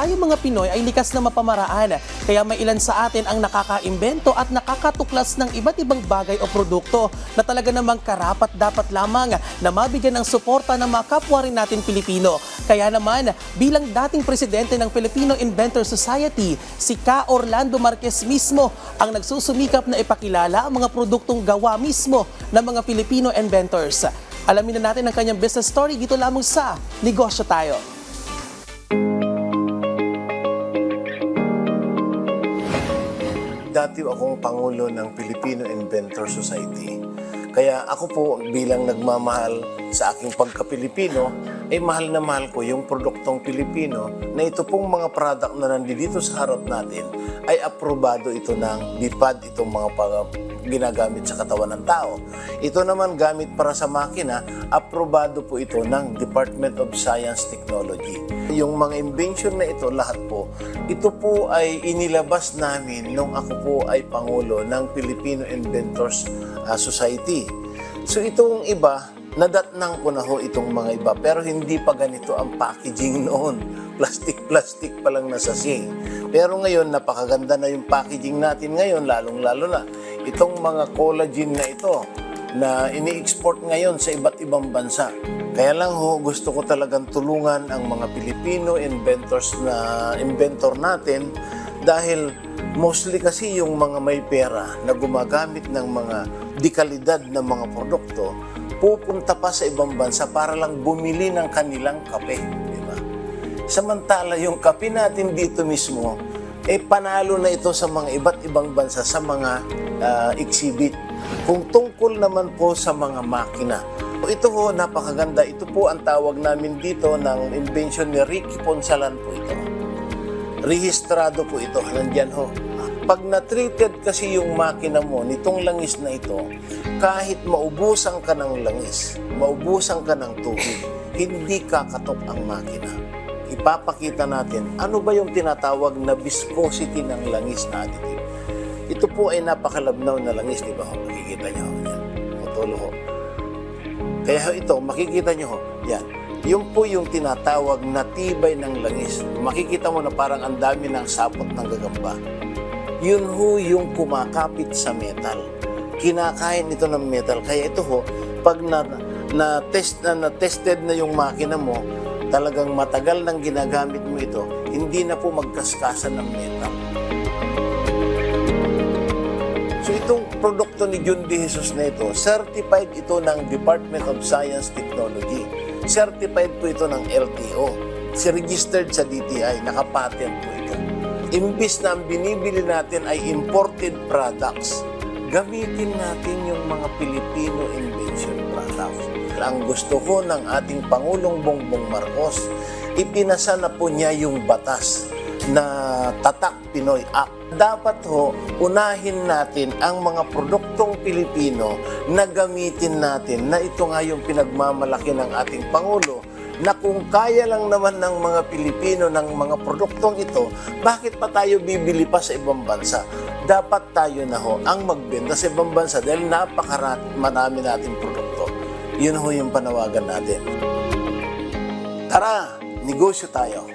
tayo mga Pinoy ay likas na mapamaraan, kaya may ilan sa atin ang nakakaimbento at nakakatuklas ng iba't ibang bagay o produkto na talaga namang karapat-dapat lamang na mabigyan ng suporta ng mga kapwa rin natin Pilipino. Kaya naman, bilang dating presidente ng Filipino Inventor Society, si Ka Orlando Marquez mismo ang nagsusumikap na ipakilala ang mga produktong gawa mismo ng mga Filipino inventors. Alamin na natin ang kanyang business story dito lamang sa Negosyo Tayo. Dati akong Pangulo ng Filipino Inventor Society. Kaya ako po bilang nagmamahal sa aking pagka-Pilipino, ay mahal na mahal ko yung produktong Pilipino na ito pong mga product na nandito sa harap natin ay aprobado ito ng BIPAD, itong mga ginagamit sa katawan ng tao. Ito naman gamit para sa makina, aprobado po ito ng Department of Science Technology. Yung mga invention na ito, lahat po, ito po ay inilabas namin nung ako po ay Pangulo ng Filipino Inventors Society. So itong iba, nadatnang ko na ho itong mga iba, pero hindi pa ganito ang packaging noon. Plastic pa lang na sachet. Pero ngayon, napakaganda na yung packaging natin ngayon, lalong-lalo na. Itong mga collagen na ito, na ini-export ngayon sa iba't ibang bansa. Kaya lang ho, gusto ko talagang tulungan ang mga Filipino inventor natin dahil mostly kasi yung mga may pera na gumagamit ng mga dekalidad na mga produkto, pupunta pa sa ibang bansa para lang bumili ng kanilang kape. Diba? Samantala, yung kape natin dito mismo, panalo na ito sa mga iba't ibang bansa, sa mga exhibit. Kung tungkol naman po sa mga makina, ito ho, napakaganda. Ito po ang tawag namin dito ng invention ni Ricky Ponsalan po ito. Rehistrado po ito. Nandyan ho. Pag na-treated kasi yung makina mo, nitong langis na ito, kahit maubusan ka ng langis, maubusan ka ng tubig, hindi kakatok ang makina. Ipapakita natin, ano ba yung tinatawag na viscosity ng langis na additive. Ito po ay napakalabnaw na langis, di ba? Makikita nyo. Yan. Tulo ho. Kaya ito, makikita nyo ho. Yan. Yun po yung tinatawag na tibay ng langis. Makikita mo na parang ang dami ng sapot ng gagamba. Yun ho yung kumakapit sa metal. Kinakain ito ng metal. Kaya ito ho, pag na-tested na yung makina mo, talagang matagal nang ginagamit mo ito, hindi na po magkaskasan ng metal. So itong produkto ni Jun De Jesus na ito, certified ito ng Department of Science Technology. Certified po ito ng LTO. Registered sa DTI, nakapatent po ito. Imbis na ang binibili natin ay imported products, gamitin natin yung mga Filipino invention products. Ang gusto ko ng ating Pangulong Bongbong Marcos, ipinasa na po niya yung batas na Tatak Pinoy Act. Dapat ho, unahin natin ang mga produktong Pilipino na gamitin natin, na ito nga yung pinagmamalaki ng ating Pangulo, na kung kaya lang naman ng mga Pilipino ng mga produktong ito, bakit pa tayo bibili pa sa ibang bansa? Dapat tayo na ho ang magbenta sa ibang bansa dahil marami nating produkto. Yun ho yung panawagan natin. Tara, negosyo tayo.